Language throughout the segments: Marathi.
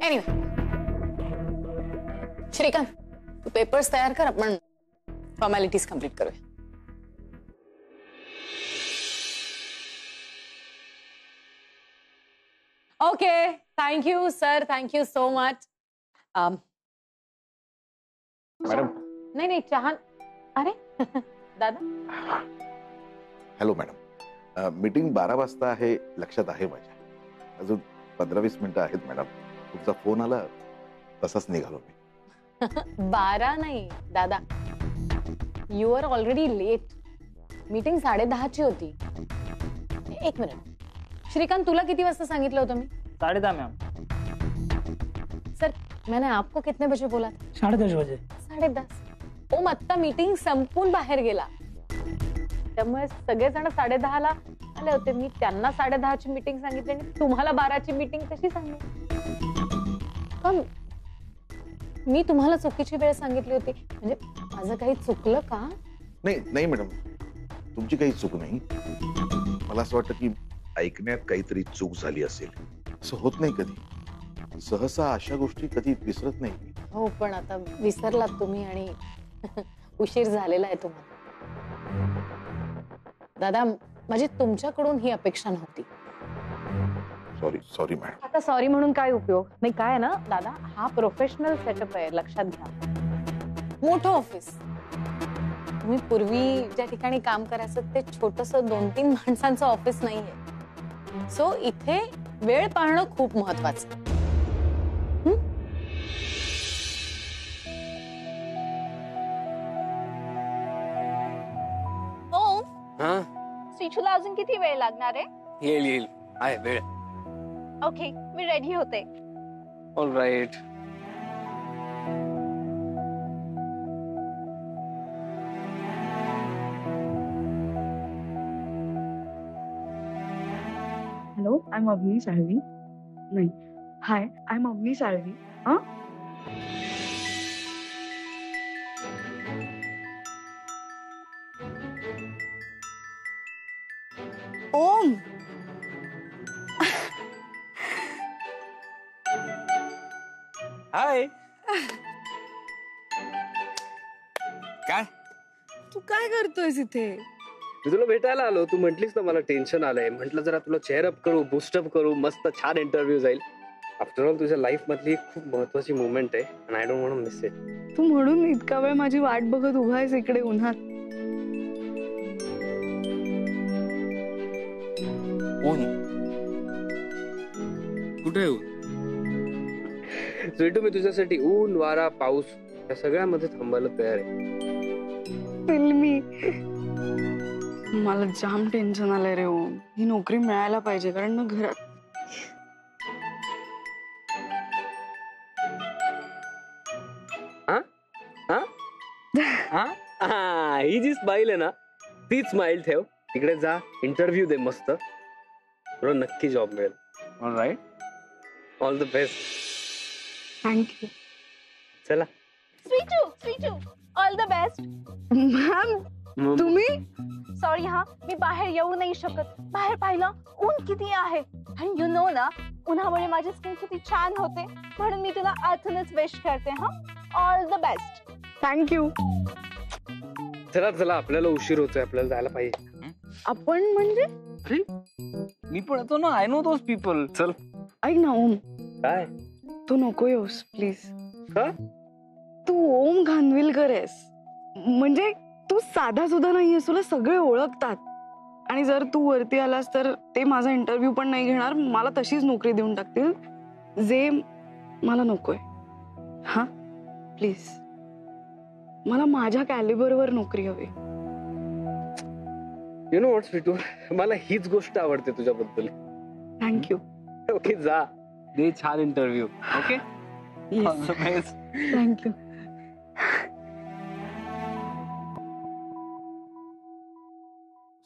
एनिवे श्रीकांत, तू पेपर्स तयार कर, आपण फॉर्मॅलिटीज कंप्लीट करूया. Okay, thank you sir, thank you so much. Madam. नाही चहा. अरे दादा. हॅलो मॅडम, मीटिंग 12 वाजता आहे, लक्षात आहे माझ्या. अजून 15-20 मिनिटं आहेत मॅडम. तुमचा फोन आला तसाच निघालो मी. 12 नाही दादा, you are already late. Meeting 10:30ची होती. एक मिनिट श्रीकांत, तुला किती वाजता सांगितलं होतं मी? 10:30 मैम. सर मैंने आपको कितने बजे बोला? 10:30 बजे. 10:30. ओम आत्ता मीटिंग संपून बाहेर गेला, त्यामुळे सगळेजण 10:30ला आले होते. मी त्यांना 10:30ची मीटिंग सांगितली आणि तुम्हाला 12ची मीटिंग कशी सांगू? पण मी तुम्हाला चुकीची वेळ सांगितली होती, म्हणजे माझं काही चुकलं का? नाही मॅडम, तुमची काही चूक नाही. मला असं वाटतं की ऐकण्यात काहीतरी चूक झाली असेल. असं होत नाही कधी. सहसा अशा गोष्टी कधी विसरत नाही. हो, पण आता विसरलात तुम्ही आणि उशीर झालेला आहे तुम्हाला. दादा, माझी तुमच्याकडून ही अपेक्षा नव्हती. Sorry madam. आता सॉरी म्हणून काय उपयोग नाही. काय आहे ना दादा, हा प्रोफेशनल सेटअप आहे, लक्षात घ्या. मोठं ऑफिस. तुम्ही पूर्वी ज्या ठिकाणी काम करायचं ते छोटंसं 2-3 माणसांचं ऑफिस नाहीये. सो इथे वेळ पाळणं खूप महत्वाचं. श्रीचूला अजून किती वेळ लागणार आहे? येईल आहे वेळ. ओके, मी रेडी होते. All right. Hello, I am Avani Salvi. नाही, hi, I am Avani Salvi. Om, hi. काय तू काय करतोयस इथे? मी तुला भेटायला आलो. तू म्हटलीस ना मला टेन्शन आलंय. म्हटलं जरा तुला चेअरअप करू, बूस्टअप करू, मस्त छान इंटरव्ह्यू जाईल. आफ्टर ऑल तुझ्या लाईफ मधली एक खूप महत्वाची मुवमेंट आहे आणि I don't want to miss it. तू म्हणून इतका वेळ माझी वाट बघत उभा आहेस इकडे उन्हात? कुठे येऊ? स्वीटू, मी तुझ्यासाठी ऊन, वारा, पाऊस या सगळ्यामध्ये थांबायला तयार आहे. फिल्मी. मला जाम टेन्शन आलंय रे ओम. ही नोकरी मिळायला पाहिजे, कारण ना घरात ही जी स्माइल आहे ना, तीच स्माइल ठेव. तिकडे जा, इंटरव्ह्यू दे मस्त. तुला नक्की जॉब मिळेल. All right, all the best. Thank you. चला. Shrichu, all the best. Ma'am, तुम्ही? सॉरी हा, मी बाहेर येऊ नाही शकत. बाहेर पाहिलं ऊन किती आहे, आणि यू नो ना, उन्हामुळे माझी स्किन किती छान होते, म्हणून मी तुला आतूनच विश करते. हा, ऑल द बेस्ट. थँक्यू. चला, आपल्याला उशीर होतोय, आपल्याला जायला पाहिजे. आपण म्हणजे? मी पण येतो ना. I know those people. चल. ऐक ना ओम. काय? तू नको येऊस प्लीज. का? तू ओम खानविलकर आहेस, म्हणजे तू साधा सुद्धा नाहीयेस. तुला सगळे ओळखतात. आणि जर तू वरती आलास तर ते माझा इंटरव्ह्यू पण नाही घेणार, मला तशीच नोकरी देऊन टाकतील, जे मला नकोय. हा प्लीज, मला माझ्या कॅलिबरवर नोकरी हवी. यु नो व्हॉट स्वीटू, मला हीच गोष्ट आवडते तुझ्याबद्दल. थँक्यू. ओके, जा दे छान interview. Okay, thank you.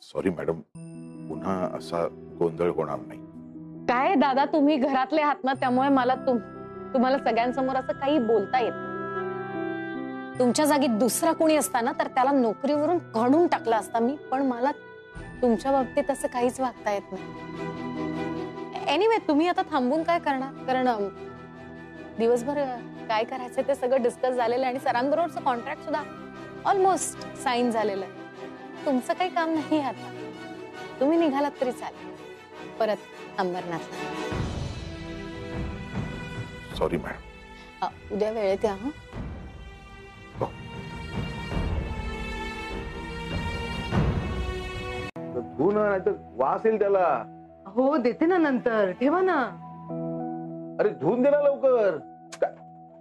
Sorry madam, पुन्हा असा गोंधळ होणार नाही. काय दादा, तुम्ही घरातले आहात ना, त्यामुळे मला तुम्हाला सगळ्यांसमोर असं काही बोलता येत नाही. तुमच्या जागी दुसरा कोणी असता ना, तर त्याला नोकरीवरून काढून टाकला असता मी. पण मला तुमच्या बाबतीत असं काहीच वागता येत नाही. एनिवे तुम्ही आता थांबून काय करणार? कारण दिवसभर काय करायचं ते सगळं डिस्कस झालेलं आहे आणि सरांबरोबरचं कॉन्ट्रॅक्ट सुद्धा ऑलमोस्ट साईन झालेलं आहे. तुमचं काही काम नाही आता. तुम्ही निघालात तरी चालेल परत अंबरनाथला. Sorry madam. उद्या वेळेत या. हं? धुवून नाहीतर वास येईल त्याला. हो देते ना नंतर, ठेवा ना. अरे धुवून दे ना लवकर.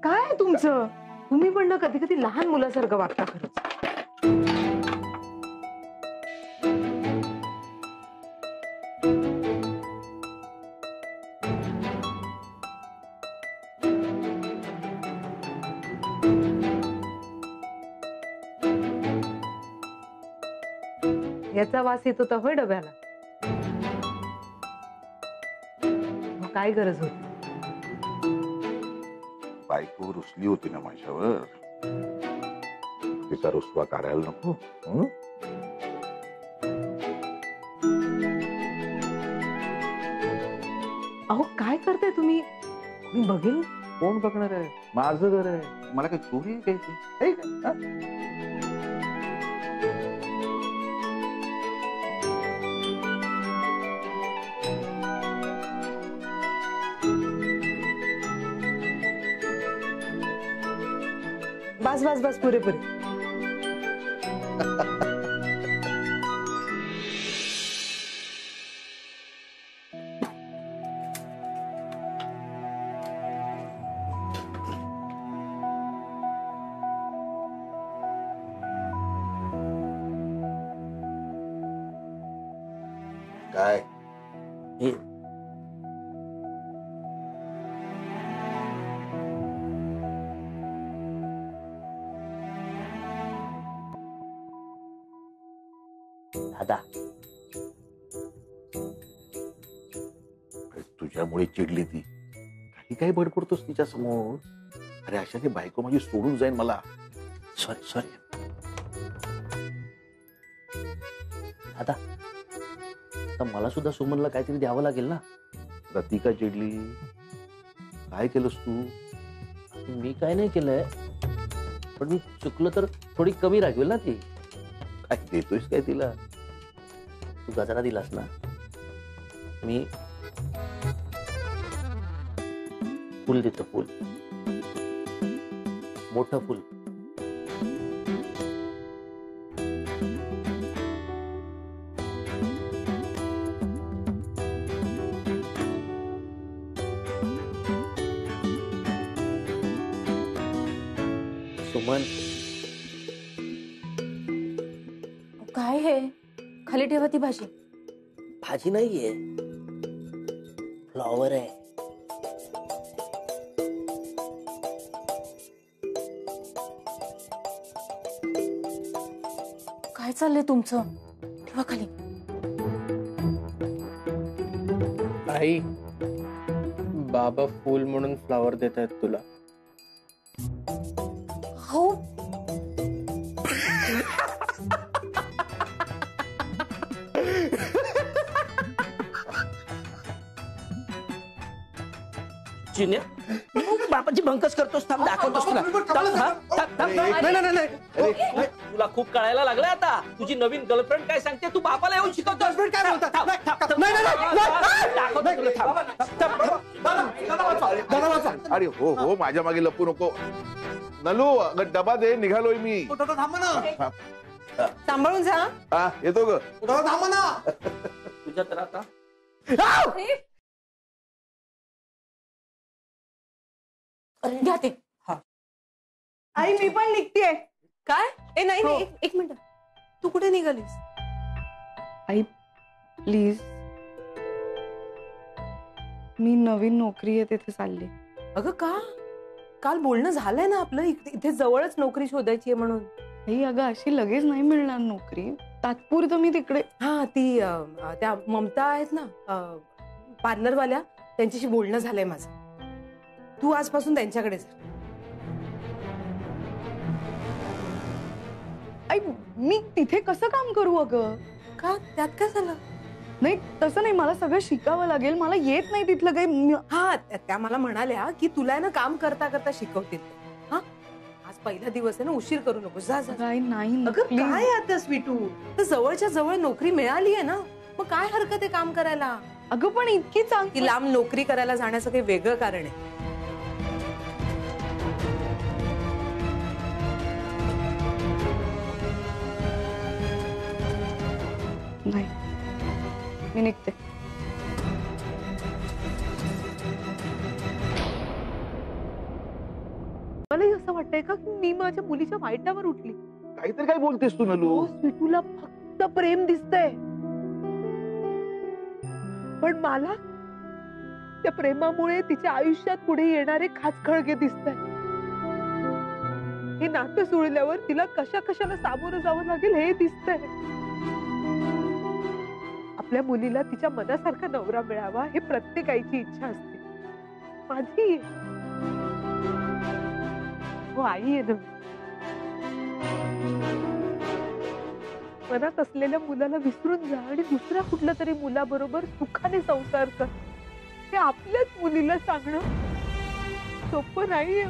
काय आहे तुमचं? तुम्ही पण ना कधी कधी लहान मुलासारखं वागता खरंच. याचा वास येत होता होय डब्याला? मग काय गरज होती? बायको रुसली होती ना माझ्यावर. तिचा रुसवा काढायला नको. हं? अहो काय करताय तुम्ही? मी बघेल. कोण बघणार आहे? माझं घर आहे. मला काही चोरी आहे काही? आहे का? हं? बस बस बस पुरे पुरे. काय? हे दादा तुझ्यामुळे चिडली ती. काही काही बडबडतोस तिच्या समोर. अरे अशाने बायको माझी सोडून जाईन मला. सॉरी सॉरी दादा. आता मला सुद्धा सुमनला काहीतरी द्यावं लागेल ना. आता ती का चिडली? काय केलंस तू? मी काय नाही केलंय, पण मी चुकलं तर थोडी कमी राखवेल ना ती. काय देतोयस काय तिला? तू गजरा दिलास ना, मी फुल देतो. फुल, मोठं फुल. सुमन, काय हे? खाली ठेवा ती भाजी. भाजी नाहीये, फ्लॉवर आहे. काय चाललंय तुमचं? ठेवा खाली. आई, बाबा फुल म्हणून फ्लॉवर देत आहेत तुला. हो, चिन्या, बापाची भंकस करतोस. थांब, दाखवतोस तुला. तुला खूप कळायला लागलं आता. तुझी नवीन गर्लफ्रेंड काय सांगते, तू बापाला येऊन शिकवतोस. अरे हो हो, माझ्या मागे लपू नको. नलू, अगं डबा दे, निघालोय मी. सांभाळून जा. हा, येतो ग. तुझ्या तर आता घ्या ते. आई मी पण निघतेय. काय? ए नाही हो. नाही, एक मिनिट. तू कुठे निघालीस? आई प्लीज, मी नवीन नोकरी आहे तिथे चालली. अगं का? काल बोलणं झालंय ना आपलं, इथे जवळच नोकरी शोधायची आहे म्हणून. आई अगं अशी लगेच नाही मिळणार नोकरी. तात्पुरतं मी तिकडे. हा, ती त्या ममता आहेत ना पार्लरवाल्या, त्यांच्याशी बोलणं झालंय माझं. तू आजपासून त्यांच्याकडे जा. आई मी तिथे कसं काम करू अगं? का त्यात काय झालं? नाही तसं नाही, मला सगळं शिकावं लागेल, मला येत नाही तिथलं काही. हा त्या मला म्हणाल्या की तुला ना काम करता करता शिकवतील. हा आज पहिला दिवस आहे ना, उशीर करू नको. जा जा. नाही नाही अगं please. काय आता स्वीटू, तर जवळच्या जवळ नोकरी मिळाली आहे ना, मग काय हरकत आहे काम करायला? अगं पण इतकी की चांगली लांब नोकरी करायला जाण्याचं काही वेगळं कारण आहे? नाही, मी निघते. मलाही असं वाटतंय का की मी माझ्या मुलीच्या वाईटावर उठली. काहीतरी काय बोलतेस तू नलू? स्वीटूला फक्त प्रेम दिसतंय, पण मला त्या प्रेमामुळे तिच्या आयुष्यात पुढे येणारे खाचखळगे दिसतायत. हे नातं सोडल्यावर तिला कशा कशाला सामोरं जावं लागेल हे दिसतंय. आपल्या मुलीला तिच्या मनासारखा नवरा मिळावा हे प्रत्येकाची इच्छा असते. माझी हो आई आहे ना, मनात असलेल्या मुलाला विसरून जा आणि दुसऱ्या कुठल्या तरी मुलाबरोबर सुखाने संसार कर. हे आपल्याच मुलीला सांगणं सोपं नाहीये.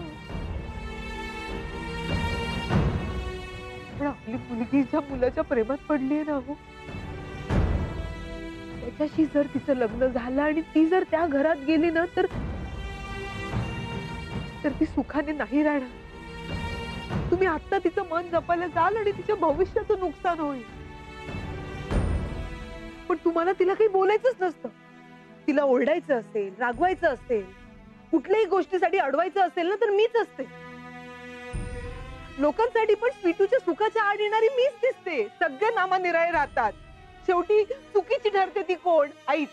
पण आपली मुलगी ज्या मुलाच्या प्रेमात पडलीये ना हो, त्याच्याशी जर तिचं लग्न झालं आणि ती जर त्या घरात गेली ना, तर ती सुखाने नाही राहणार. तुम्ही आता तिचं मन जपायला जाल आणि तिच्या भविष्याचं नुकसान होईल. पण तुम्हाला तिला काही बोलायचंच नसतं. तिला ओरडायचं असेल, रागवायचं असेल, कुठल्याही गोष्टीसाठी अडवायचं असेल ना, तर मीच असते. लोकांसाठी पण स्वीटूच्या सुखाच्या आड येणारी मीच दिसते. सगळे नामानिराळे राहतात, शेवटी चुकीची ठरते ती कोण? आईच.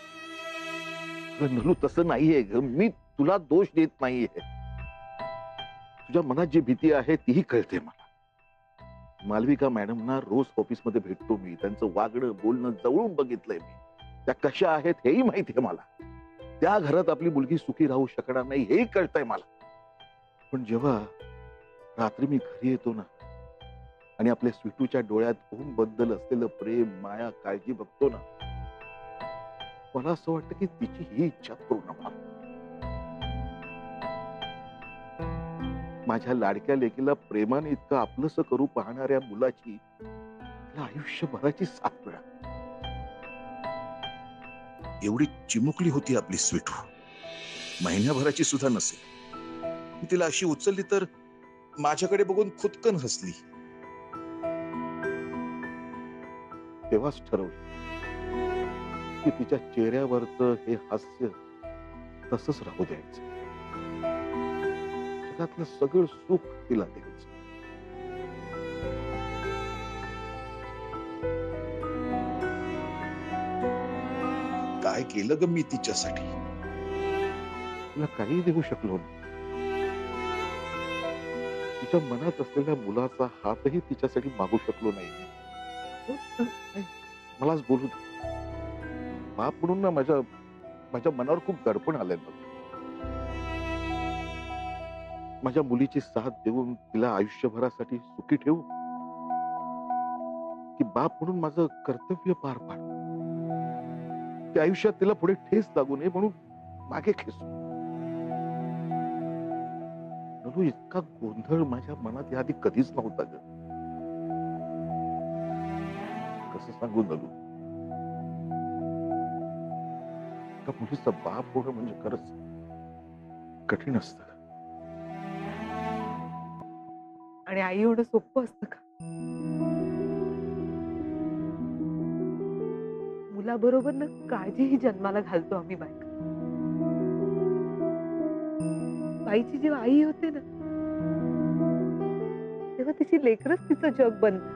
नलू तसं नाहीये ग, मी तुला दोष देत नाहीये. तुझ्या मनात जी भीती आहे तीही कळते मला. मालविका मॅडमना रोज ऑफिसमध्ये भेटतो मी, त्यांचं वागणं बोलणं जवळून बघितलंय मी. त्या कशा आहेत हेही माहितीये मला. त्या घरात आपली मुलगी सुखी राहू शकणार नाही हेही कळतंय मला. पण जेव्हा रात्री मी घरी येतो ना आणि आपल्या स्वीटूच्या डोळ्यात ओम बद्दल असलेलं प्रेम, माया, काळजी बघतो ना, मला असं वाटतं की तिची ही इच्छा पूर्ण व्हावी. माझ्या लाडक्या लेकीला प्रेमाने इतकं आपलंसं करू पाहणाऱ्या मुलाची तिला आयुष्यभराची साथ मिळाली. एवढी चिमुकली होती आपली स्वीटू, महिन्याभराची सुद्धा नसेल. मी तिला अशी उचलली तर माझ्याकडे बघून खुदकन हसली. तेव्हाच ठरवलं की तिच्या चेहऱ्यावरचं हे हास्य तसंच राहू द्यायचं. जगातलं सगळं सुख तिला द्यायचं. काय केलं ग मी तिच्यासाठी? तिला काही देऊ शकलो नाही. तिच्या मनात असलेल्या मुलाचा हातही तिच्यासाठी मागू शकलो नाही. मलाच बोलू दे. बाप म्हणून ना माझ्या मनावर खूप दडपण आलंय. माझ्या मुलीची साथ देऊन तिला आयुष्यभरासाठी सुखी ठेवू की बाप म्हणून माझं कर्तव्य पार पाड. त्या आयुष्यात तिला पुढे ठेस लागू नये म्हणून मागे खेचू. नलू, इतका गोंधळ माझ्या मनात याआधी कधीच नव्हता ग. कसं सांगू नलू, त्या मुलीचा बाप होणं म्हणजे खरंच कठीण असतं. आणि आई एवढं सोपं असतं का? मुलाबरोबर ना काळजीही जन्माला घालतो आम्ही बायका. बाईची जेव्हा आई होते ना, तेव्हा तिची लेकरच तिचं जग बनतं.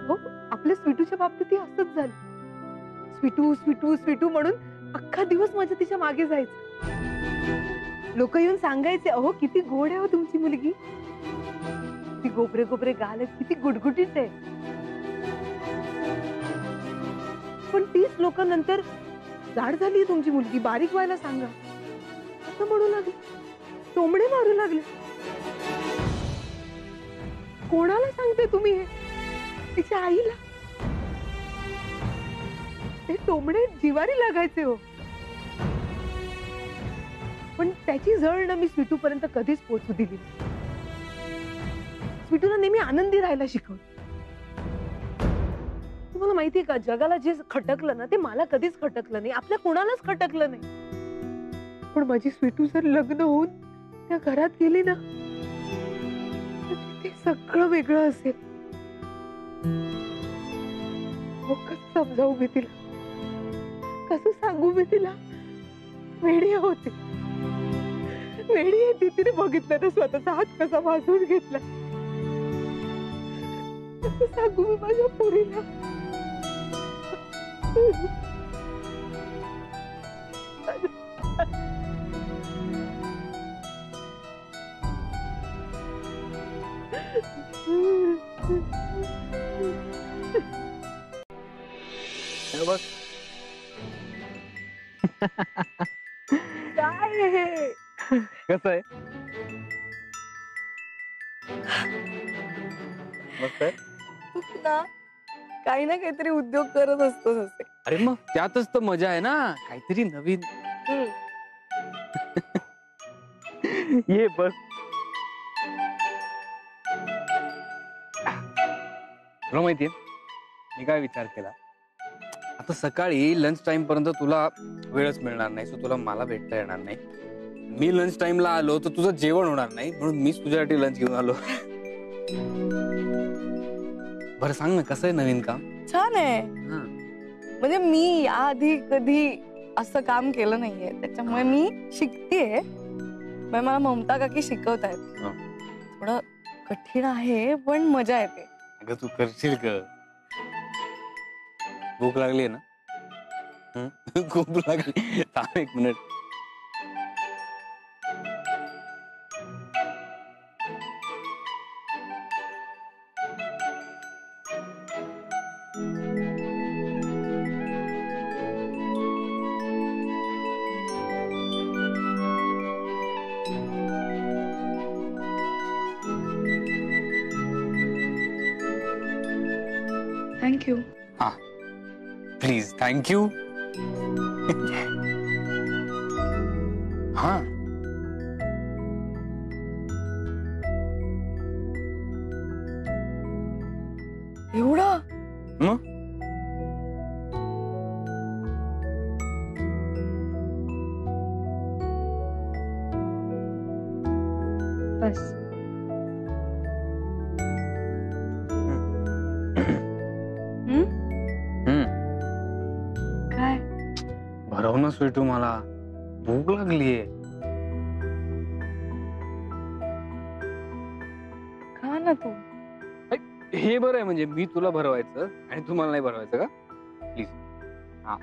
हो, आपल्या स्वीटूच्या बाबतीत असंच झालं. स्वीटू स्वीटू स्वीटू म्हणून अख्खा दिवस माझ्या तिच्या मागे जायचं. लोक येऊन सांगायचे, अहो किती गोड आहे हो तुमची मुलगी, ती गोबरे गोबरे गाल आहेत, किती गुटगुटीत आहे. पण तीच लोक नंतर जाड झाली तुमची मुलगी, बारीक व्हायला सांगा असं म्हणू लागले, टोमडे मारू लागले. कोणाला सांगते तुम्ही हे? तिच्या आईला. ते टोमणे जिवारी लागायचे हो. पण त्याची जळ ना मी स्वीटू पर्यंत कधीच पोहोचू दिली नाही. स्वीटूला नेहमी आनंदी राहायला शिकवलं. तुम्हाला माहितीये का, जगाला जे खटकलं ना ते मला कधीच खटकलं नाही, आपल्या कोणालाच खटकलं नाही. पण माझी स्वीटू जर लग्न होऊन त्या घरात गेली ना तर तिथे सगळं वेगळं असेल. कसं समजावू मी तिला, कसं सांगू मी तिला. वेडी होती, वेडी आहे ती. तिने बघितलं ना स्वतःचा हात कसा भाजून घेतला. कसं सांगू मी माझ्या पोरीला. बस काय हे कसं आहे? मस्त आहे ना, काही ना काहीतरी उद्योग करत असतोस असे. अरे मग त्यातच तर मजा आहे ना, काहीतरी नवीन. ये बस. तुला माहितीये मी काय विचार केला, आता सकाळी लंच टाइम पर्यंत तुला वेळच मिळणार नाही, सो तुला मला भेटता येणार नाही. मी लंच टाइमला आलो तर तुझं जेवण होणार नाही, म्हणून मीच तुझ्यासाठी लंच घेऊन आलो. बरं सांग ना, कसं आहे नवीन काम? छान आहे. म्हणजे मी याआधी कधी असं काम केलं नाहीये, त्याच्यामुळे मी शिकतेय. मला ममता काकी शिकवतायत. थोडं कठीण आहे पण मजा येते. अगं तू करशील का? भूक लागली ना? खूप लागली. थांब एक मिनिट. थँक्यू. हा प्लीज, थँक्यू. हा एवढं? मग बस. काय? भरव ना स्वीटू, मला भूक लागलीये. खा ना तू. हे बरं आहे, म्हणजे मी तुला भरवायचं आणि तू मला नाही भरवायचं का? प्लीज. हा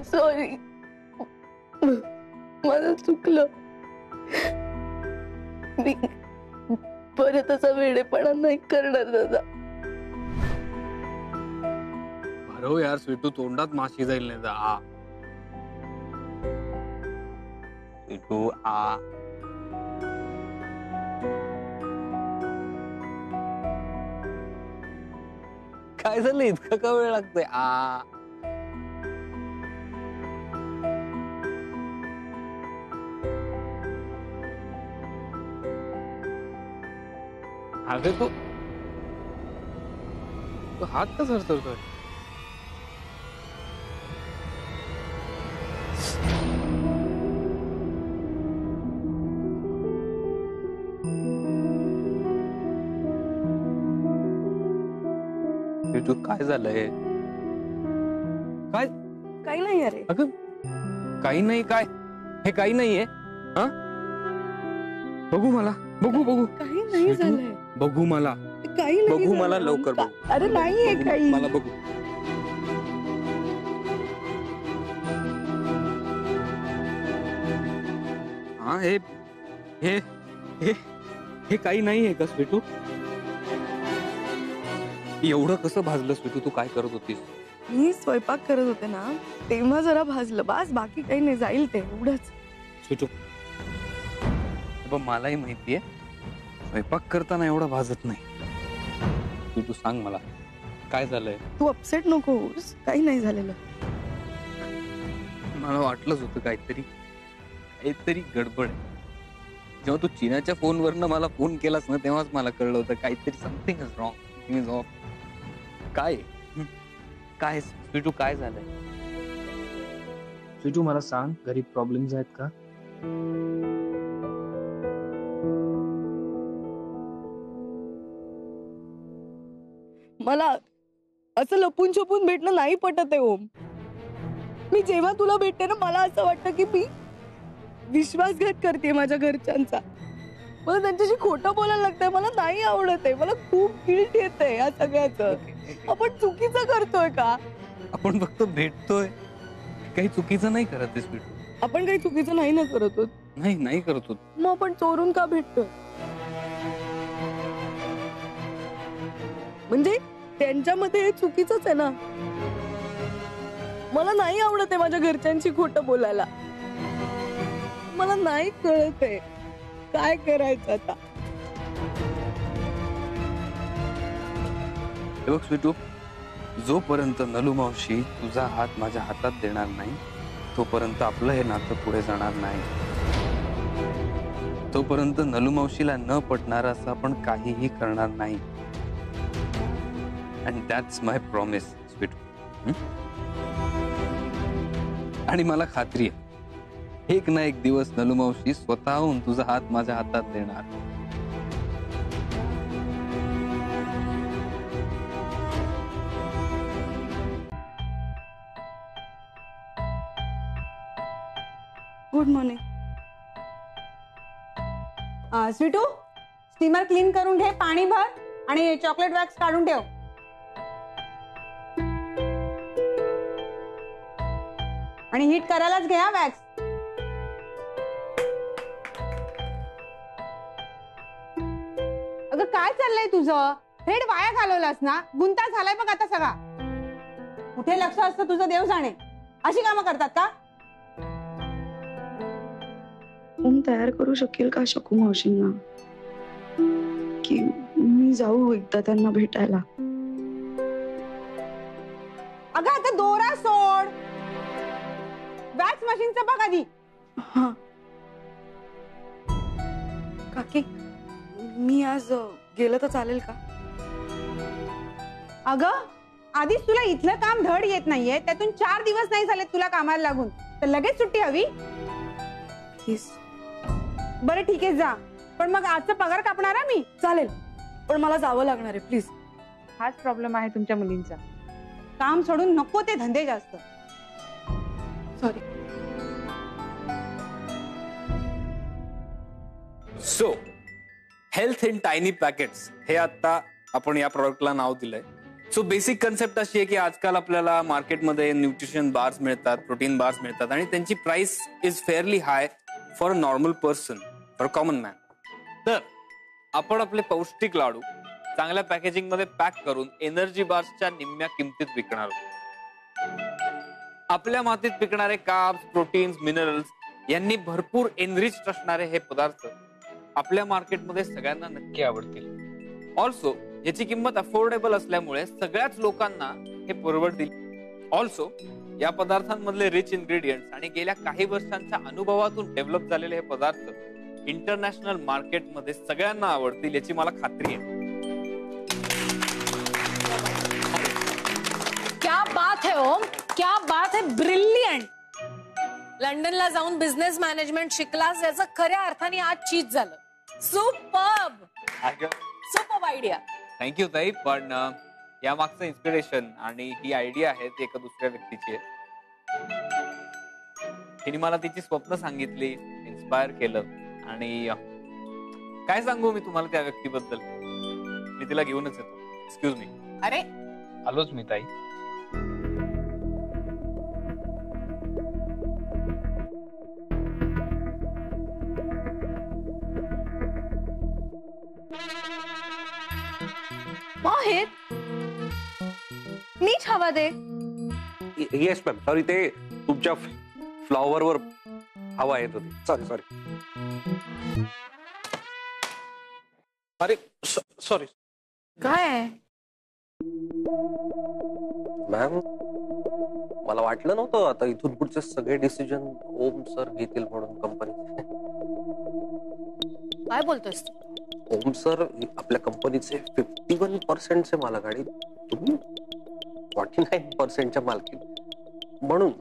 सॉरी, मला चुकलं. मी परत असा वेडेपणा नाही करणार दादा. भरव यार स्वीटू, तोंडात माशी जाईल नाही. आ स्वीटू आ. काय झालं, इतका का वेळ लागतोय? आ अगं तू हात का सरसरतोय? तू काय झालंय? काय? काही नाही अरे. अगं काही नाही. काय हे काही नाहीये? हा बघू मला, बघू काही नाही झालंय. बघू मला, काही नाही बघू मला, झालंय. लवकर बघू. अरे नाहीये बघू काही. मला, बघू. हा हे हे हे काही नाहीये का स्वीटू? एवढं कसं भाजलं स्वीटू? तू काय करत होतीस? मी स्वयंपाक करत होते ना तेव्हा जरा भाजलं, बस बाकी काही नाही, जाईल ते एवढंच. स्वीटू, पण मलाही माहितीये स्वयंपाक करताना एवढं भाजत नाही. स्वीटू सांग मला काय झालंय? तू अपसेट नको होऊस, काही नाही झालेलं. मला वाटलंच होतं काहीतरी गडबड आहे. जेव्हा तू चीनाच्या फोनवरनं मला फोन केलास ना तेव्हाच मला कळलं होतं काहीतरी something is wrong, something is of. काय काय स्वीटू काय झालंय? स्वीटू मला सांग, घरी प्रॉब्लेम्स आहेत का? मला असं लपून छपून भेटणं नाही पटत आहे ओम. मी जेव्हा तुला भेटते ना मला असं वाटतं की मी विश्वासघात करते माझ्या घरच्यांचा. मला त्यांच्याशी खोटं बोलायला लागतंय, मला नाही आवडत आहे, मला खूप गिल्ट येतंय या सगळ्याचं. आपण चुकीचं करतोय का? आपण फक्त भेटतोय, काही चुकीचं नाही करत आहे स्वीटू. आपण काही चुकीचं नाही ना करत आहोत. नाही करत होत. मग आपण चोरून का भेटतोय? म्हणजे त्यांच्यामध्ये हे चुकीचंच आहे ना. मला नाही आवडत आहे माझ्या घरच्यांशी खोटं बोलायला. मला नाही कळत आहे काय करायचं आता. हे बघ स्वीटू, जोपर्यंत नलू मावशी तुझा हात माझ्या हातात देणार नाही तोपर्यंत आपलं हे नातं पुढे जाणार नाही. तोपर्यंत नलू मावशीला न पटणार असं आपण काहीही करणार नाही. And that's my promise Sweetu. आणि मला खात्री आहे एक ना एक दिवस नलू मावशी स्वतःहून तुझा हात माझ्या हातात देणार. Good morning. स्वीटू, स्टीमर क्लीन करून घे, पाणी भर आणि चॉकलेट वॅक्स काढून ठेव. आणि हीट करायलाच घ्या वॅक्स. अगं काय चाललंय तुझं? थेट वाया घालवलास ना, गुंता झालाय बघ आता सगळा. कुठे लक्ष असतं तुझं देव जाणे. अशी कामं करतात का? ओम तयार करू शकेल का शकू मावशींना? की मी जाऊ एकदा त्यांना भेटायला? अगं आता दोरा सोड, वॅक्स मशीनचं बघ आधी. हा काकी, मी आज गेलं तर चालेल का? अगं आधीच तुला इथलं काम धड येत नाहीये, त्यातून 4 दिवस नाही झाले तुला कामाला लागून, तर लगेच सुट्टी हवी? प्लीज. बरं ठीक आहे जा, पण मग आजचा पगार कापणार मी. चालेल, पण मला जावं लागणार आहे प्लीज. हाच प्रॉब्लेम आहे तुमच्या मुलींचा. काम सोडून नको ते धंदे जास्त. Sorry. So health in tiny packets हे आता आपण या प्रोडक्टला नाव दिलंय. सो बेसिक कन्सेप्ट अशी आहे की आजकाल आपल्याला मार्केटमध्ये न्यूट्रिशन बार्स मिळतात, प्रोटीन बार्स मिळतात आणि त्यांची price is fairly high for a normal person, for common man. तर आपण आपले पौष्टिक लाडू चांगल्या पॅकेजिंग मध्ये पॅक करून एनर्जी बार्सच्या निम्म्या किमतीत विकणार आहोत. आपल्या मातीत पिकणारे कार्ब्स, प्रोटीन्स, मिनरल्स यांनी भरपूर एनरिच्ड असणारे हे पदार्थ आपल्या मार्केटमध्ये सगळ्यांना नक्की आवडतील. ऑल्सो याची किंमत अफोर्डेबल असल्यामुळे सगळ्याच लोकांना हे परवडतील. ऑल्सो या पदार्थांमधले रिच इन्ग्रेडियंट्स आणि गेल्या काही वर्षांच्या अनुभवातून डेव्हलप झालेले हे पदार्थ इंटरनॅशनल मार्केटमध्ये सगळ्यांना आवडतील याची मला खात्री आहे. क्या बात है ओम, क्या बात है, ब्रिलियंट. लंडनला जाऊन बिझनेस मॅनेजमेंट शिकलास याचं खऱ्या अर्थाने आज चीज झालं. Superb, superb idea. थँक्यू ताई. पण या मागचं इन्स्पिरेशन आणि ही आयडिया आहे ती एका दुसऱ्या व्यक्तीची आहे. तिने मला तिची स्वप्न सांगितली, इन्स्पायर केलं आणि काय सांगू मी तुम्हाला त्या व्यक्तीबद्दल. मी तिला घेऊनच येतो. Excuse me. अरे आलोच मी ताई. बाहेर नीच हवा दे. येस मॅम, सॉरी, ते तुमच्या फ्लॉवरवर हवा येत होती. सॉरी. अरे सॉरी. काय मॅम, मला वाटलं नव्हतं आता इथून पुढचे सगळे डिसिजन ओम सर घेतील म्हणून कंपनीचे. काय बोलतोयस? ओम सर आपल्या कंपनीचे 51% मालक आणि तुम्ही 49% मालकी म्हणून.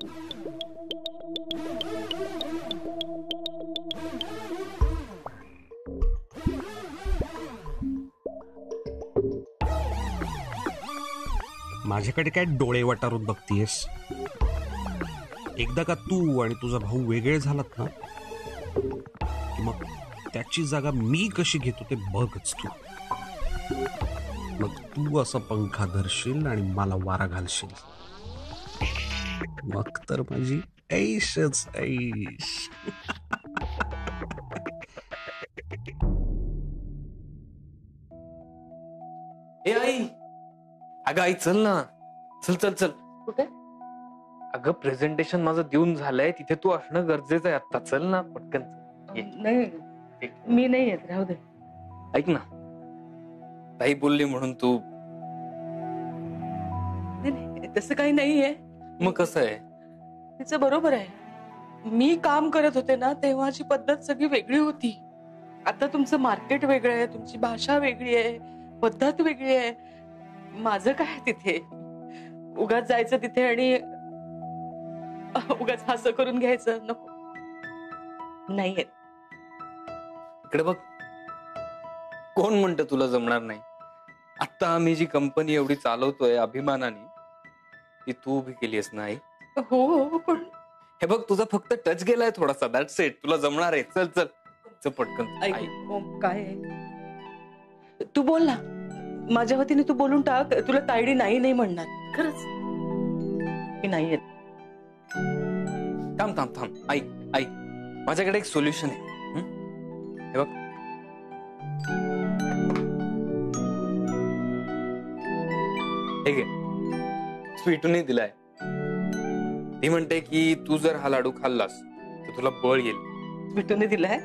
माझ्याकडे काय डोळे वटारून बघतीयस? एकदा का तू आणि तुझा भाऊ वेगळे झालात ना, की मग त्याची जागा मी कशी घेतो ते बघच तू. मग तू असा पंखा धरशील आणि मला वारा घालशील, मग तर माझी ऐशच ऐश. ए आई, अगं आई चल ना, चल. कुठे? अगं प्रेझेंटेशन माझं देऊन झालंय, तिथे तू असणं गरजेचं आहे आता. चल ना पटकन. नाही, मी नाही येत, राहू दे. ऐक ना, ताई बोलली म्हणून तू. नाही, तसं काही नाहीये. मग कसं आहे? तिचं बरोबर आहे. मी काम करत होते ना तेव्हाची पद्धत सगळी वेगळी होती. आता तुमचं मार्केट वेगळं आहे, तुमची भाषा वेगळी आहे, पद्धत वेगळी आहे. माझं काय तिथे? उगाच जायचं तिथे आणि उगाच असं करून घ्यायचं, नको. नाही येत. इकडे बघ, कोण म्हणतं तुला जमणार नाही? आता आम्ही जी कंपनी एवढी चालवतोय अभिमानाने, ती तू उभी केली आहेस ना आई? हो, पण हे बघ, तुझा फक्त टच गेलाय थोडासा, दॅट्स इट. तुला जमणार आहे. चल पटकन. ऐक, ओम, काय आहे? तू बोल ना, माझ्या वतीने तू बोलून टाक. तुला तायडी नाही म्हणणार, खरंच. मी नाही येत. थांब. ऐक, माझ्याकडे एक सोल्युशन आहे. हे बघ, हे घे, स्वीटूने दिलाय. ती म्हणते की तू जर हा लाडू खाल्लास तर तुला बळ येईल. स्वीटूने दिलाय?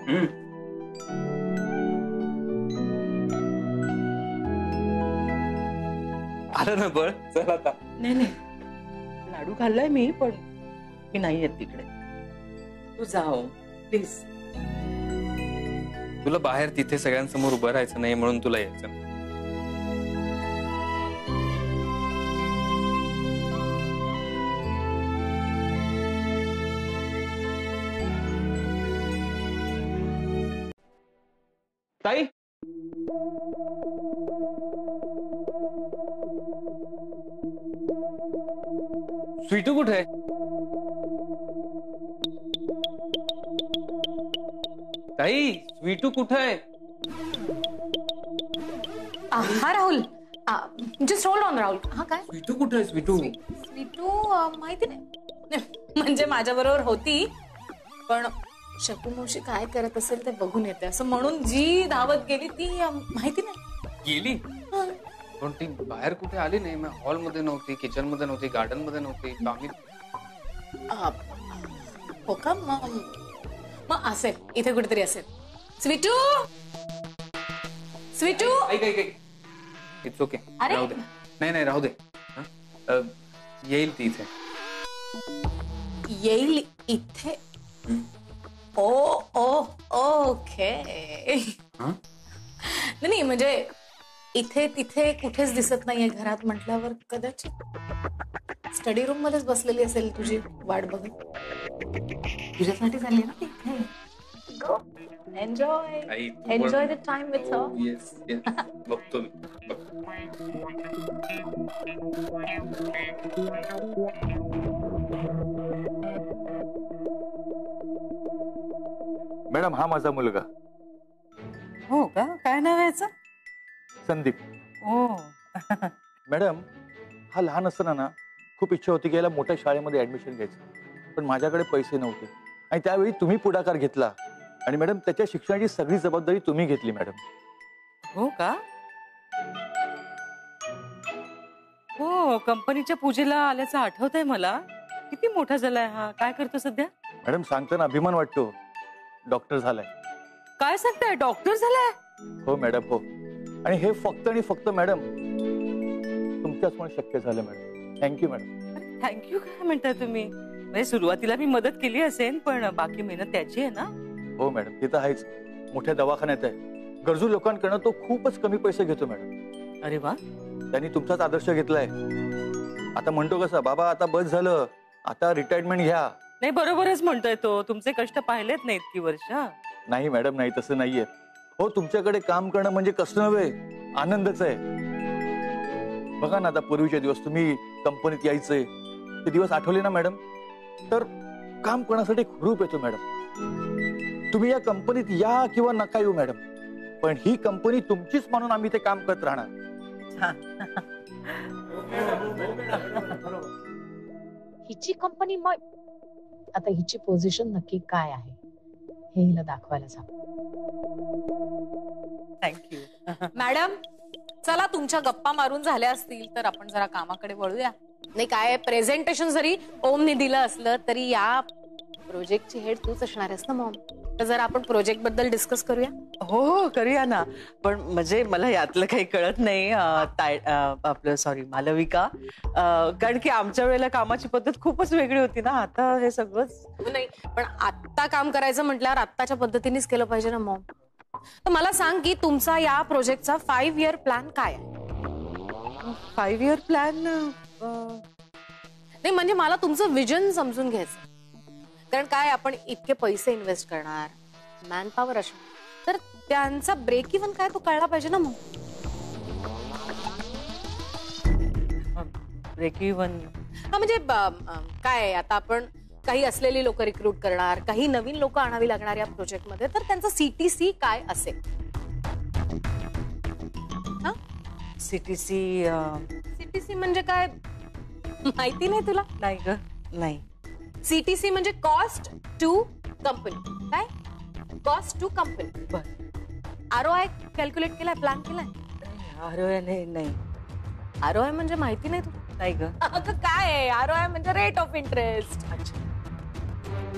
आलं ना बळ? चल आता. नाही, लाडू खाल्लाय मी, पण मी नाही येत तिकडे. तू जाओ प्लीज. तुला बाहेर तिथे सगळ्यांसमोर उभं राहायचं नाही म्हणून तुला यायचं. ताई, स्वीटू कुठे आहे? ताई, स्वीटू कुठे आहे? हा Rahul, just hold on Rahul. हा काय? स्वीटू कुठे आहे? स्वीटू माहिती नाही, म्हणजे माझ्या बरोबर होती, पण शकू मावशी काय करत असेल ते बघून येते असं म्हणून जी धावत गेली ती माहिती नाही. गेली? पण ती बाहेर कुठे आली नाही. मग हॉलमध्ये नव्हती, किचन मध्ये नव्हती, गार्डन मध्ये नव्हती. हो का? मग असेल, इथे कुठेतरी असेल. स्वीटू, ऐक, इट्स ओके, राहू दे. नाही, राहू दे. येईल ती इथे. येईल इथे? ओके. नाही, म्हणजे इथे तिथे कुठेच दिसत नाहीये घरात म्हटल्यावर कदाचित स्टडी रूम मध्येच बसलेली असेल तुझी वाट बघत. तुझ्यासाठी झाली ना तिथे. Enjoy the time with her. Yes, बघतो मी. मॅडम, हा माझा मुलगा हो का? काय नाव आहे याचं? संदीप. हो. मॅडम, हा लहान असताना ना खूप इच्छा होती की याला मोठ्या शाळेमध्ये ऍडमिशन घ्यायचं, पण माझ्याकडे पैसे नव्हते आणि त्यावेळी तुम्ही पुढाकार घेतला आणि मॅडम त्याच्या शिक्षणाची सगळी जबाबदारी तुम्ही घेतली मॅडम. हो का? हो, कंपनीच्या पूजेला आल्याचं आठवतंय मला. किती मोठा झालाय हा. काय करतो सध्या? मॅडम सांगताना अभिमान वाटतो. डॉक्टर झालाय. काय सांगताय? डॉक्टर झालाय? हो मॅडम, हो. आणि हे फक्त आणि फक्त मॅडम तुमच्याचमुळे शक्य झालं मॅडम. Thank you madam. थँक्यू काय म्हणताय तुम्ही? म्हणजे सुरुवातीला मी मदत केली असेल, पण बाकी मेहनत त्याची आहे ना. हो मॅडम, ते तर आहेच. मोठ्या दवाखान्यात आहे. गरजू लोकांकडनं तो खूपच कमी पैसे घेतो मॅडम. अरे वा. त्यांनी तुमचाच आदर्श घेतलाय. आता म्हणतो कसं, बाबा आता बस झालं, आता रिटायरमेंट घ्या. नाही, बरोबरच म्हणतोय तो. तुमचे कष्ट पाहिलेत नाही इतकी वर्ष. नाही मॅडम, नाही, तसं नाहीये. हो, तुमच्याकडे काम करणं म्हणजे कष्ट नव्हे, आनंदच आहे. बघा ना, आता पूर्वीचे दिवस तुम्ही कंपनीत यायचे ते दिवस आठवले ना मॅडम, तर काम करण्यासाठी हुरूप येतो मॅडम. तुम्ही या कंपनीत या किंवा नका येऊ मॅडम, पण ही कंपनी तुमचीच म्हणून आम्ही ते काम करत राहणार. हिची कंपनी, मग आता हिची पोझिशन नक्की काय आहे हे हिला दाखवायला सांग. थँक्यू मॅडम, चला तुमच्या गप्पा मारून झाल्या असतील तर आपण जरा कामाकडे वळूया. नाही काय, प्रेझेंटेशन जरी ओमने दिलं असलं तरी या प्रोजेक्टची हेड तूच असणार आहेस ना मॉम. तर जरा आपण प्रोजेक्ट बद्दल डिस्कस करूया. हो हो, करूया ना. पण म्हणजे मला यातलं काही कळत नाही आपलं, सॉरी मालविका, कारण की आमच्या वेळेला कामाची पद्धत खूपच वेगळी होती ना. आता हे सगळंच नाही, पण आत्ता काम करायचं म्हटल्यावर आत्ताच्या पद्धतीनेच केलं पाहिजे ना मॉम. तर मला सांग की तुमचा या प्रोजेक्टचा 5 year प्लॅन काय आहे? 5 year प्लॅन नाही, म्हणजे मला तुमचं विजन समजून घ्यायचं. कारण काय, आपण इतके पैसे इन्व्हेस्ट करणार, मॅन पॉवर असणार, तर त्यांचा ब्रेक इव्हन काय तो कळला पाहिजे ना मग. ब्रेक इव्हन हा म्हणजे काय, आता आपण काही असलेली लोक रिक्रूट करणार, काही नवीन लोक आणावी लागणार या प्रोजेक्टमध्ये, तर त्यांचा CTC काय असेल? CTC म्हणजे काय माहिती नाही तुला? नाही ग, नाही. CTC म्हणजे कॉस्ट टू कंपनी. काय? Cost to company. ROI calculate केलाय, प्लॅन केलाय? ROI नाही. ROI म्हणजे माहिती नाही तुला? नाही ग. अगं काय आहे ROI म्हणजे रेट ऑफ इंटरेस्ट.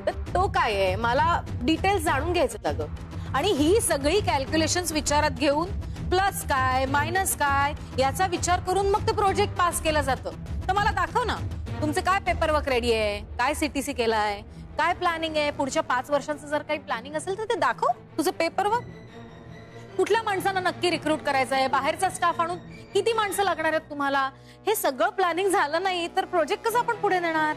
तर तो काय आहे, मला डिटेल्स जाणून घ्यायचं अगं. आणि ही सगळी कॅल्क्युलेशन्स विचारात घेऊन प्लस काय मायनस काय याचा विचार करून मग ते प्रोजेक्ट पास केलं जातं. तर मला दाखव ना, तुमचे काय पेपरवर्क रेडी आहे, काय CTC केलाय, काय प्लॅनिंग आहे, पुढच्या 5 वर्षांचं जर काही प्लॅनिंग असेल तर ते दाखव तुझं पेपरवर्क. कुठल्या माणसांना नक्की रिक्रूट करायचं आहे, बाहेरचा स्टाफ आणून किती माणसं लागणार आहेत तुम्हाला, हे सगळं प्लॅनिंग झालं नाही तर प्रोजेक्ट कसं आपण पुढे नेणार?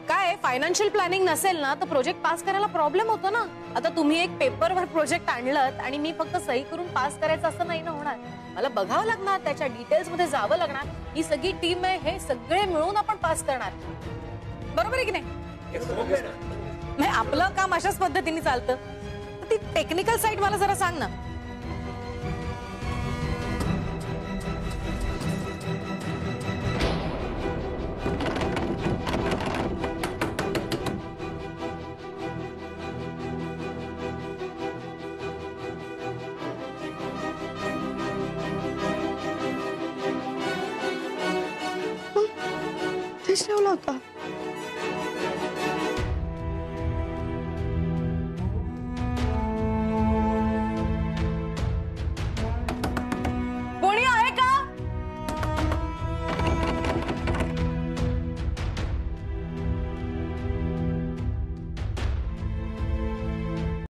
काय फायनान्शियल प्लॅनिंग नसेल ना तर प्रोजेक्ट पास करायला प्रॉब्लेम होतो ना. आता तुम्ही एक पेपरवर प्रोजेक्ट आणलं आणि मी फक्त सही करून पास करायचं असं नाही ना होणार. मला बघावं लागणार, त्याच्या डिटेल्स मध्ये जावं लागणार. ही सगळी टीम आहे, हे सगळे मिळून आपण पास करणार. बरोबर आहे की नाही? आपलं काम अशाच पद्धतीने चालतं. ती टेक्निकल साईड मला जरा सांग ना. ठेवला होता.